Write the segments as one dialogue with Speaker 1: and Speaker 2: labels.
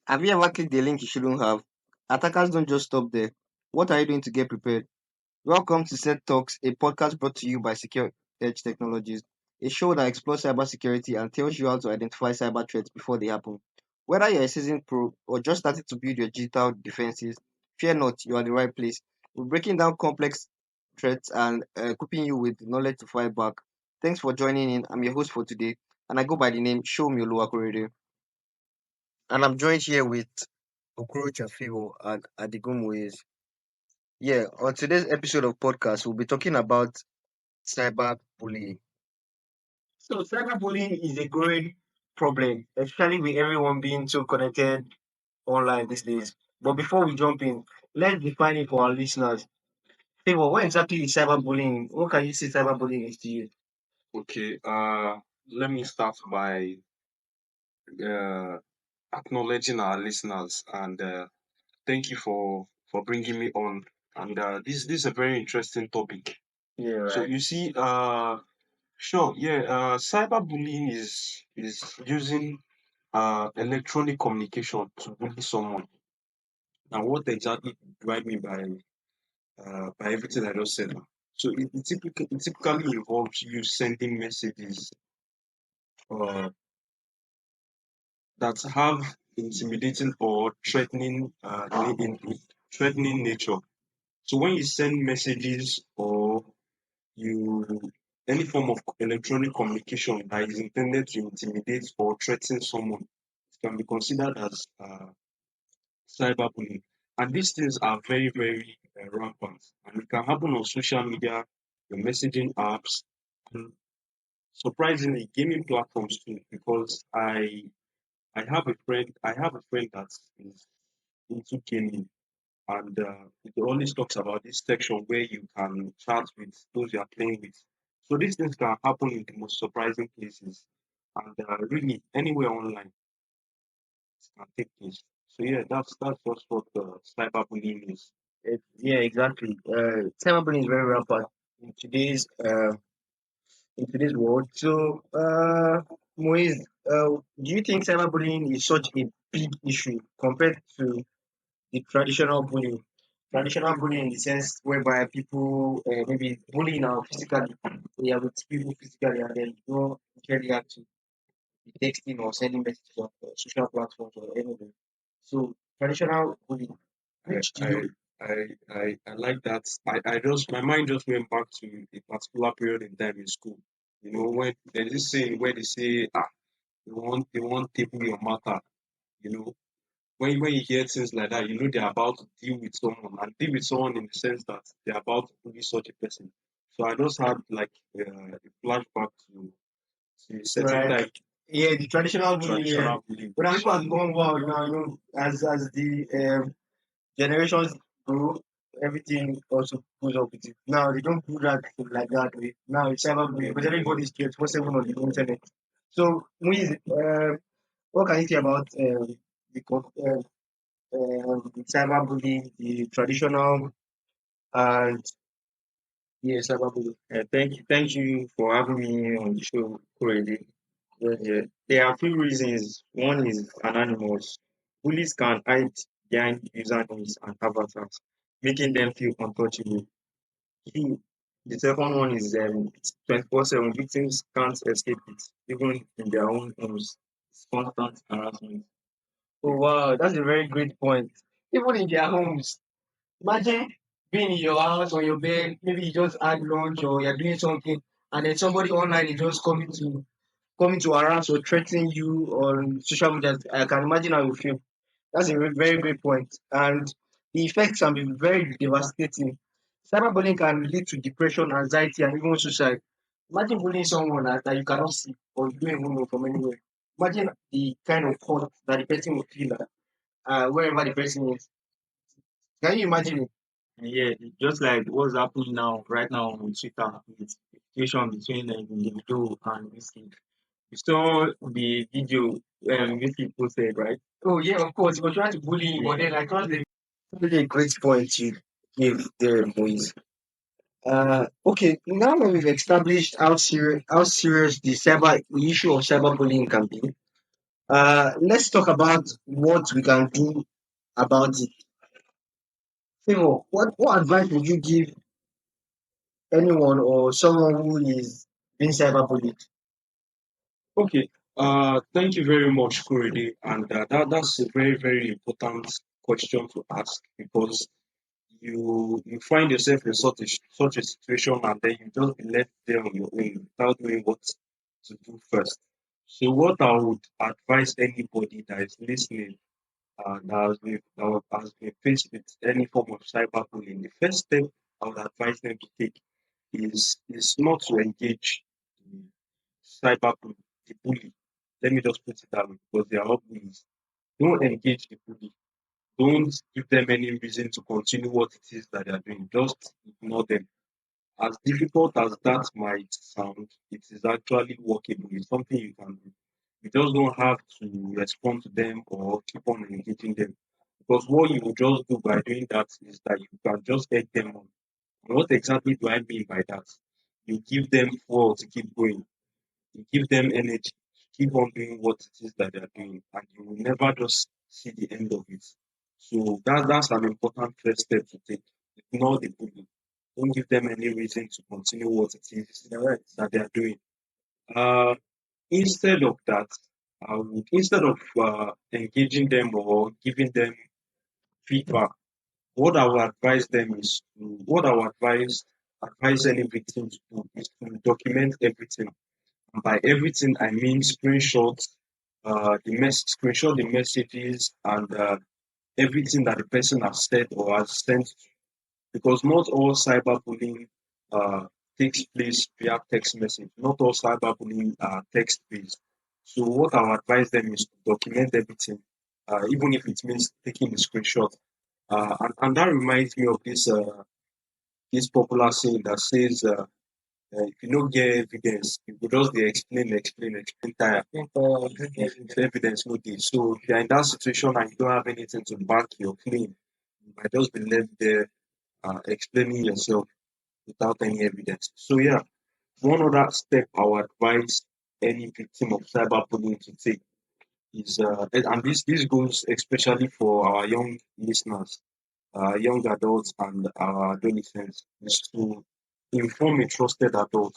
Speaker 1: Have you ever clicked a link you shouldn't have? Attackers don't just stop there. What are you doing to get prepared? Welcome to Set Talks, a podcast brought to you by Secure Edge Technologies, a show that explores cybersecurity and tells you how to identify cyber threats before they happen. Whether you're a seasoned pro or just starting to build your digital defenses, fear not, you are in the right place. We're breaking down complex threats and equipping you with the knowledge to fight back. Thanks for joining in. I'm your host for today, and I go by the name Show Me Oluwakorede. And I'm joined here with Okorocha Fivo and Adigun Moyes. Yeah, on today's episode of podcast, we'll be talking about cyberbullying. So cyberbullying is a growing problem, especially with everyone being so connected online these days. But before we jump in, let's define it for our listeners. Favor, what exactly is cyberbullying? What can you say cyberbullying is to you?
Speaker 2: Okay, let me start by uh, acknowledging our listeners and thank you for bringing me on. And this is a very interesting topic.
Speaker 1: Yeah,
Speaker 2: So
Speaker 1: right.
Speaker 2: you see, sure, yeah, cyberbullying is using electronic communication to bully someone. Now, what exactly do I mean by everything I just said? So it typically involves you sending messages uh, that have intimidating or threatening nature. So when you send messages or you any form of electronic communication that is intended to intimidate or threaten someone, it can be considered as cyberbullying. And these things are very, very rampant. And it can happen on social media, your messaging apps, and surprisingly, gaming platforms too. Because I have a friend that is into gaming, and it always talks about this section where you can chat with those you are playing with. So these things can happen in the most surprising places, and really anywhere online it can take place. So yeah, that's just what cyberbullying is.
Speaker 1: Yeah, exactly. Cyberbullying is very rampant in today's world. So, Moise, do you think cyberbullying is such a big issue compared to the traditional bullying? Traditional bullying in the sense whereby people maybe bullying now physically, they are with people physically, and then you don't usually have to be texting or sending messages on social platforms or anything. So, traditional bullying,
Speaker 2: I
Speaker 1: which do
Speaker 2: I
Speaker 1: you?
Speaker 2: I like that. I just my mind just went back to a particular period in time in school. You know, when there's this saying where they say, they want table your matter. You know, when you hear things like that, you know they're about to deal with someone and deal with someone in the sense that they're about to bully such a person. So I just had like a flashback to a certain
Speaker 1: Right.
Speaker 2: type
Speaker 1: Yeah, the traditional
Speaker 2: of
Speaker 1: bullying. Yeah.
Speaker 2: traditional bullying.
Speaker 1: But people have gone wild now. As the generations grow, everything also goes up with it. Now they don't do that like that way. Now it's cyberbullying because everybody's 24/7 on the internet. So, Muiz, what can you say about the cyberbullying, the traditional and yeah, cyberbullying?
Speaker 3: Thank you for having me on the show already. Yeah. There are a few reasons. One is anonymous. Bullies can hide behind usernames and avatars, making them feel untouchable. Two, the second one is 24/7. Victims can't escape it, even in their own homes. It's constant harassment.
Speaker 1: Oh wow, that's a very great point. Even in their homes. Imagine being in your house on your bed, maybe you just had lunch or you're doing something, and then somebody online is just coming to harass or threaten you on social media. I can imagine how you feel. That's a very great point. And the effects can be very devastating. Cyberbullying can lead to depression, anxiety, and even suicide. Imagine bullying someone that you cannot see or you don't even know from anywhere. Imagine the kind of hurt that the person will feel wherever the person is. Can you imagine it?
Speaker 3: And yeah, just like what's happening now, right now on Twitter, with the situation between Davido and Whiskey. You saw the video Whiskey posted, right?
Speaker 1: Oh yeah, of course. He was trying to bully him, but
Speaker 3: Yeah.
Speaker 1: then I thought they really a great point you gave there, boys. Okay, now that we've established how serious the issue of cyberbullying can be, Let's talk about what we can do about it. Favor, what advice would you give anyone or someone who is being cyberbullied?
Speaker 2: Okay. Thank you very much, Kurede. And that's a very, very important question to ask because you find yourself in such a situation and then you just be left there on your own without knowing what to do first. So what I would advise anybody that is listening that has been faced with any form of cyberbullying, the first step I would advise them to take is not to engage the cyberbully, the bully. Let me just put it that way because they are all bullies. Don't engage the bully. Don't give them any reason to continue what it is that they are doing. Just ignore them. As difficult as that might sound, it is actually workable. It's something you can do. You just don't have to respond to them or keep on engaging them. Because what you will just do by doing that is that you can just egg them on. And what exactly do I mean by that? You give them fuel to keep going. You give them energy to keep on doing what it is that they are doing, and you will never just see the end of it. So that's an important first step to take. Ignore the bully. Don't give them any reason to continue what it is that they are doing. Uh, instead of that, instead of engaging them or giving them feedback, what I would advise any victim to do is to document everything. And by everything, I mean screenshot the messages and everything that the person has said or has sent, because not all cyberbullying uh, takes place via text message. Not all cyberbullying are text based. So what I would advise them is to document everything, even if it means taking a screenshot. And that reminds me of this popular saying that says, if you don't get evidence, you go just dey explain tire. If evidence no dey. So if you are in that situation and you don't have anything to back your claim, you might just be left there explaining yourself without any evidence. So yeah, one other step I would advise any victim of cyberbullying to take is and this goes especially for our young listeners, young adults and our adolescents, is to inform a trusted adult,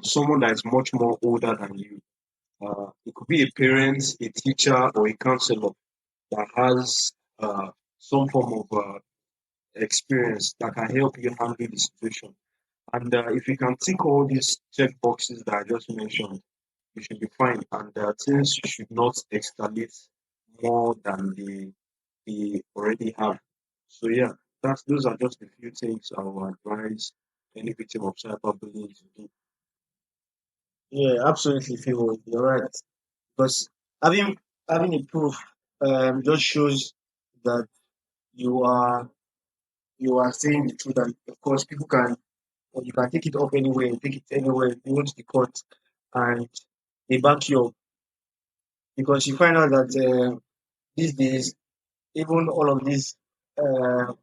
Speaker 2: someone that is much more older than you. It could be a parent, a teacher, or a counselor that has some form of experience that can help you handle the situation. And if you can tick all these check boxes that I just mentioned, you should be fine. And things should not escalate more than they already have. So yeah, those are just a few things I will advise any victim of cyberbullying to do.
Speaker 1: Yeah, absolutely, Favor. You're right. Because having having a proof just shows that you are you are saying the truth, and of course people can or you can take it up anywhere, take it anywhere, you want the court, and they back you up because you find out that these days even all of these uh,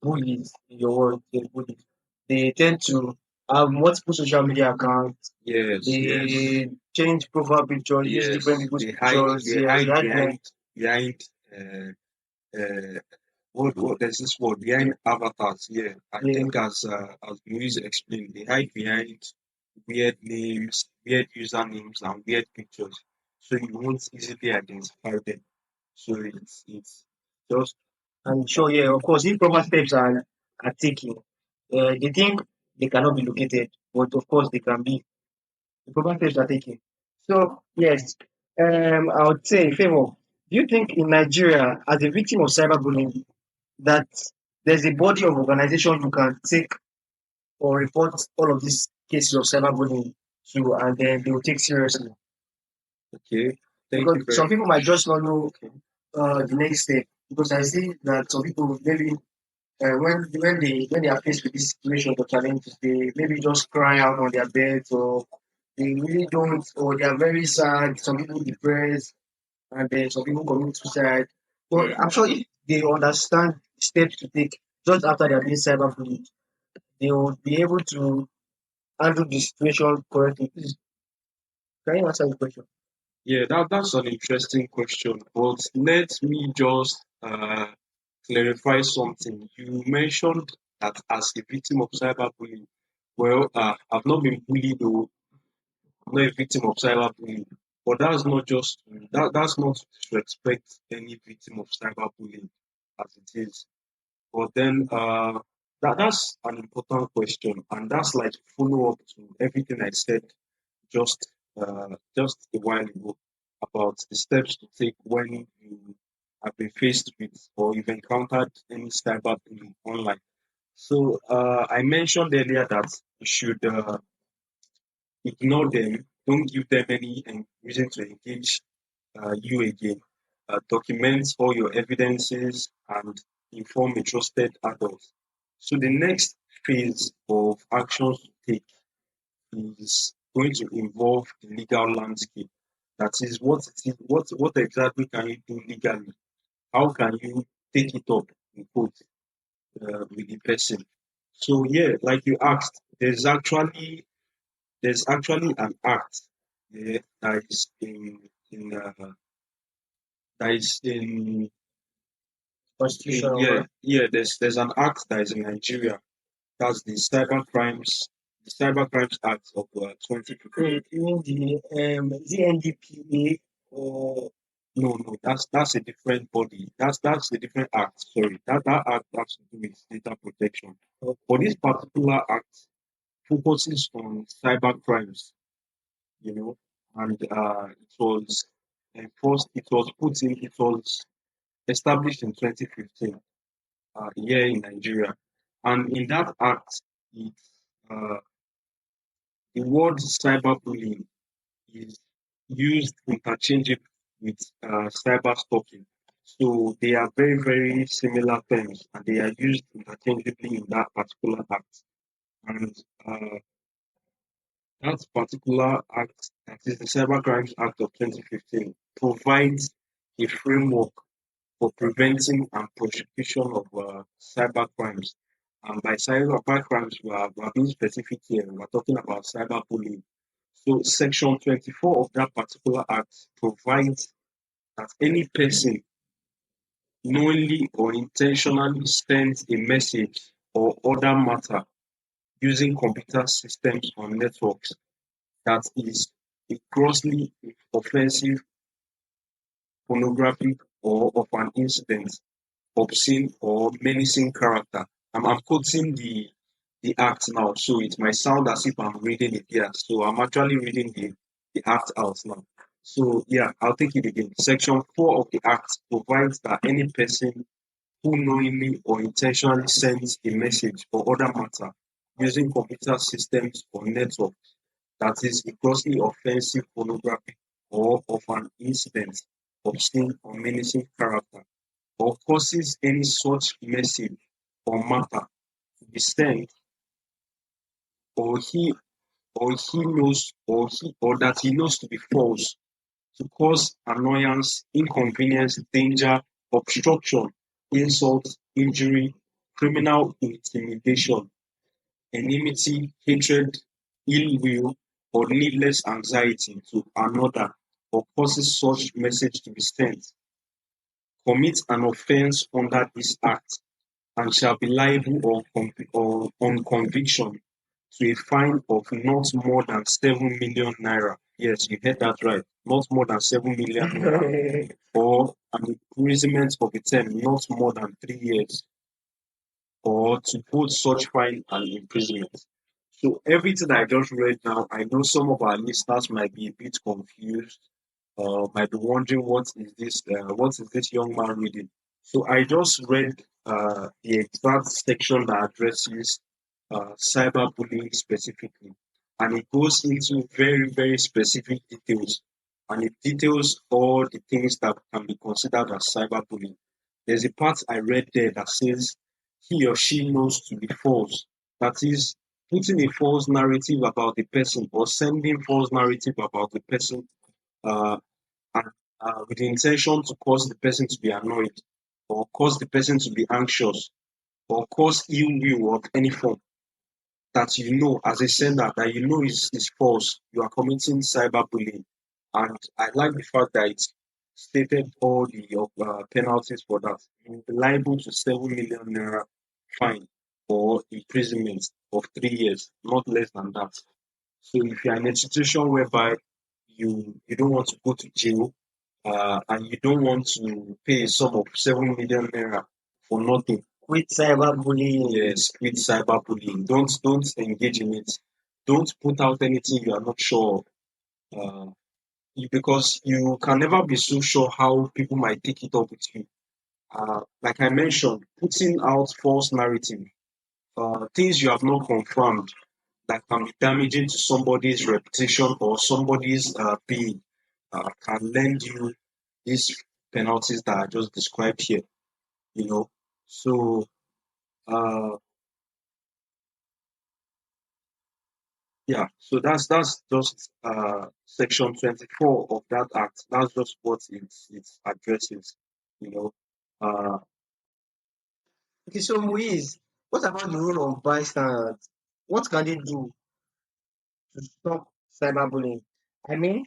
Speaker 1: bullies in your world, bullies, they tend to have multiple social media accounts.
Speaker 2: Yes, yes,
Speaker 1: They change profile pictures, use different
Speaker 2: yes.
Speaker 1: people's
Speaker 2: They hide.
Speaker 1: pictures.
Speaker 2: They
Speaker 1: Yeah, they
Speaker 2: hide
Speaker 1: hide behind.
Speaker 2: behind. Uh, what there's this word behind avatars. Yeah, I
Speaker 1: Yeah,
Speaker 2: think as Louise explained, they hide behind weird names, weird usernames, and weird pictures, so you won't easily identify them. So it's just
Speaker 1: and sure, yeah, of course, if proper steps are taken, they think they cannot be located, but of course they can be. The proper steps are taken. So yes, I would say in favor. Do you think in Nigeria, as a victim of cyberbullying, that there's a body of organization you can take or report all of these cases of cyberbullying to, and then they will take seriously?
Speaker 2: okay. Thank
Speaker 1: Because
Speaker 2: you
Speaker 1: some
Speaker 2: very
Speaker 1: people might just not know
Speaker 2: okay.
Speaker 1: the next step. Because I see that some people maybe when they are faced with this situation or challenges, they maybe just cry out on their beds or they really don't, or they are very sad. Some people depressed, and then some people commit suicide. But
Speaker 2: Mm.
Speaker 1: I'm sure if they understand steps to take just after they are being cyberbullied, they will be able to handle the situation correctly. Please, can you answer the question?
Speaker 2: Yeah, that's an interesting question. But let me just clarify something. You mentioned that as a victim of cyberbullying, well, I've not been bullied, though I'm not a victim of cyberbullying. But that's not just that's not to disrespect any victim of cyberbullying as it is. But then that's an important question, and that's like follow up to everything I said just just a while ago about the steps to take when you have been faced with or you've encountered any cyberbullying online. So I mentioned earlier that you should ignore them, don't give them any reason to engage you again. Document all your evidences and inform a trusted adult. So the next phase of actions to take is going to involve the legal landscape. That is, what exactly can you do legally? How can you take it up in court with the person? So yeah, like you asked, there's actually an act that is in that is
Speaker 3: Constitution
Speaker 2: yeah,
Speaker 3: over.
Speaker 2: yeah, there's an act that is in Nigeria. That's the Cyber Crimes Act of 2015.
Speaker 3: You mean the is it NDPA or
Speaker 2: No, no, that's a different body. That's a different act. Sorry, that act has to do with data protection. But this particular act focuses on cyber crimes, you know, and it was enforced. It was established in 2015 here in Nigeria, and in that act, it uh, the word cyberbullying is used interchangeably with cyber stalking. So they are very, very similar terms and they are used interchangeably in that particular act. And that particular act, that is the Cyber Crimes Act of 2015, provides a framework for preventing and prosecution of cyber crimes. And by cyber crimes, we are being specific here. We're talking about cyberbullying. So, Section 24 of that particular act provides that any person knowingly or intentionally sends a message or other matter using computer systems or networks that is a grossly offensive, pornographic, or of an incident, obscene, or menacing character. I'm quoting the act now, so it might sound as if I'm reading it here. So I'm actually reading the act out now. So yeah, I'll take it again. Section 4 of the act provides that any person who knowingly or intentionally sends a message or other matter using computer systems or network that is a grossly offensive, pornographic, or of an incident, obscene or menacing character, or causes any such message or matter to be sent, or he knows or that he knows to be false, to cause annoyance, inconvenience, danger, obstruction, insult, injury, criminal intimidation, enmity, hatred, ill will, or needless anxiety to another, or causes such message to be sent, commits an offence under this act and shall be liable on conviction to a fine of not more than 7 million naira. Yes, you heard that right. Not more than 7 million naira. Or an imprisonment of a term not more than 3 years, or to both such fine and imprisonment. So everything I just read now, I know some of our listeners might be a bit confused, might be wondering what is this young man reading? So I just read the exact section that addresses cyberbullying specifically, and it goes into very very specific details, and it details all the things that can be considered as cyberbullying. There's a part I read there that says he or she knows to be false. That is, putting a false narrative about the person or sending false narrative about the person uh, and, with the intention to cause the person to be annoyed or cause the person to be anxious or cause ill will of any form that you know as a sender that you know is false. You are committing cyberbullying. And I like the fact that it stated all the penalties for that. You'll be liable to 7 million naira fine or imprisonment of 3 years, not less than that. So if you are in a situation whereby you don't want to go to jail, and you don't want to pay a sum of 7 million naira for nothing,
Speaker 1: Quit cyberbullying.
Speaker 2: yes, quit cyberbullying. Don't engage in it. Don't put out anything you are not sure of. Because you can never be so sure how people might take it up with you. Like I mentioned, putting out false narrative, things you have not confirmed that can be damaging to somebody's reputation or somebody's being, can lend you these penalties that I just described here. You know, so uh, yeah, so that's just section 24 of that act. That's just what it addresses. You know, uh,
Speaker 1: Okay, so Muiz, what about the role of bystanders? What can they do to stop cyberbullying? I mean,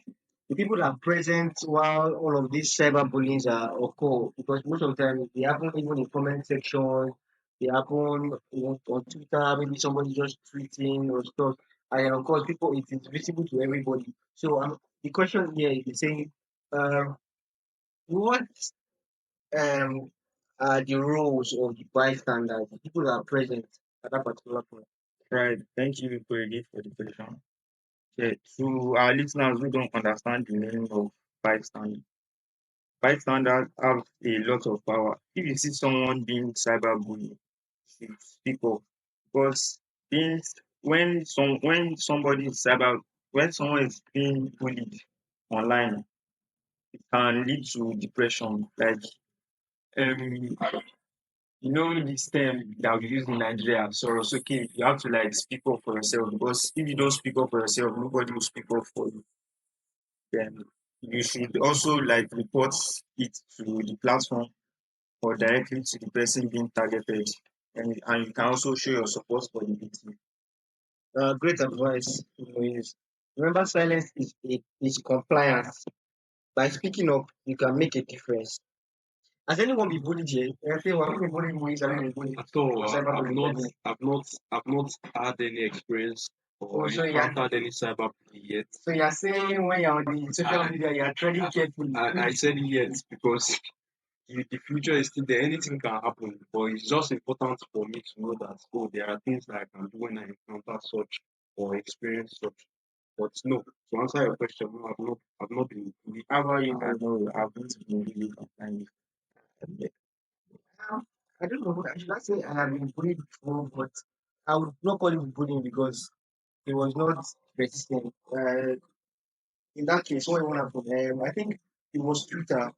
Speaker 1: the people that are present while all of these cyberbullying are occur, because most of the time they happen even in comment section, they happen on Twitter, maybe somebody just tweeting or stuff. And of course, people it is visible to everybody. So the question here is saying, um, what um, are the roles of the bystanders, the people that are present at that particular point?
Speaker 3: Right. Thank you, Koigi, for the question. Yeah, to our listeners who don't understand the meaning of bystander, bystanders have a lot of power. If you see someone being cyberbullied, you should speak up because being when somebody is cyber when someone is being bullied online, it can lead to depression. Like um this term that we use in Nigeria, so it's okay, you have to like speak up for yourself because if you don't speak up for yourself, nobody will speak up for you. Then you should also like report it to the platform or directly to the person being targeted. And you can also show your support for the victim.
Speaker 1: Great advice, Moise. Remember, silence is compliance. By speaking up, you can make a difference. Has anyone been bullied here? I think one been bullied Moise, I been bullied.
Speaker 2: at all,
Speaker 1: Cyberbullying, I mean.
Speaker 2: I've not had any experience
Speaker 1: Oh,
Speaker 2: or encountered any cyberbullying yet.
Speaker 1: so you're saying when you're on the social media, you're treading carefully.
Speaker 2: I said yet because the future is still there. Anything can happen, but it's just important for me to know that there are things that I can do when I encounter such or experience such. But no, to answer your question, no, I've not been bullied.
Speaker 3: How about you? I know I've been to the really complain.
Speaker 1: I don't know. I should not say I have been bullied before, but I would not call it bullying because it was not persistent. In that case, what happened? I think it was Twitter.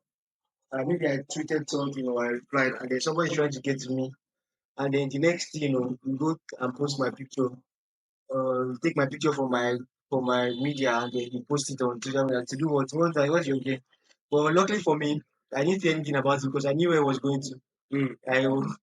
Speaker 1: Maybe I tweeted something or I replied, and then somebody tried to get to me. And then the next thing, you go and post my picture, take my picture from my media, and then you post it on social media to do what? What's your game? But luckily for me, I didn't say anything about it because I knew where I was going to. I was,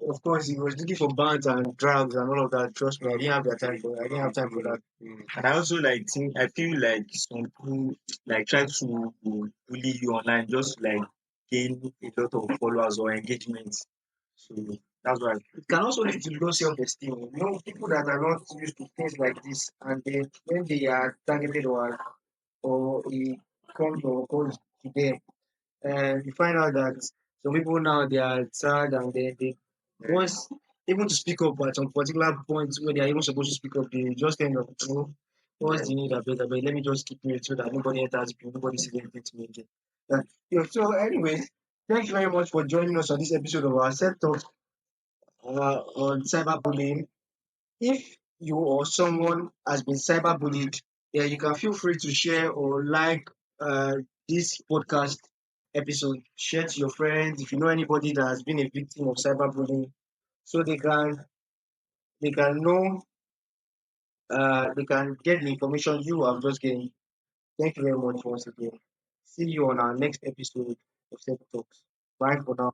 Speaker 1: of course, he was looking for bands and drugs and all of that. Trust me, I didn't have that time for. I didn't have time for that.
Speaker 3: And I also like think I feel like some people like try to bully you online just to, like gain a lot of followers or engagement. So that's why
Speaker 1: It can also lead to low self-esteem. People that are not used to things like this, and then when they are targeted or it comes or goes to them, and you find out that some people now they are sad and they once even to speak up at some particular point where they are even supposed to speak up, they just end up, what's the need of it? Let me just keep it so that nobody enters me, nobody says anything to me again. So anyways, thank you very much for joining us on this episode of our set talk on cyberbullying. If you or someone has been cyberbullied, yeah, you can feel free to share or like uh, this podcast episode. Share to your friends if you know anybody that has been a victim of cyberbullying, so they can know they can get the information you have just gained. Thank you very much once again. See you on our next episode of Set Talks. Bye for now.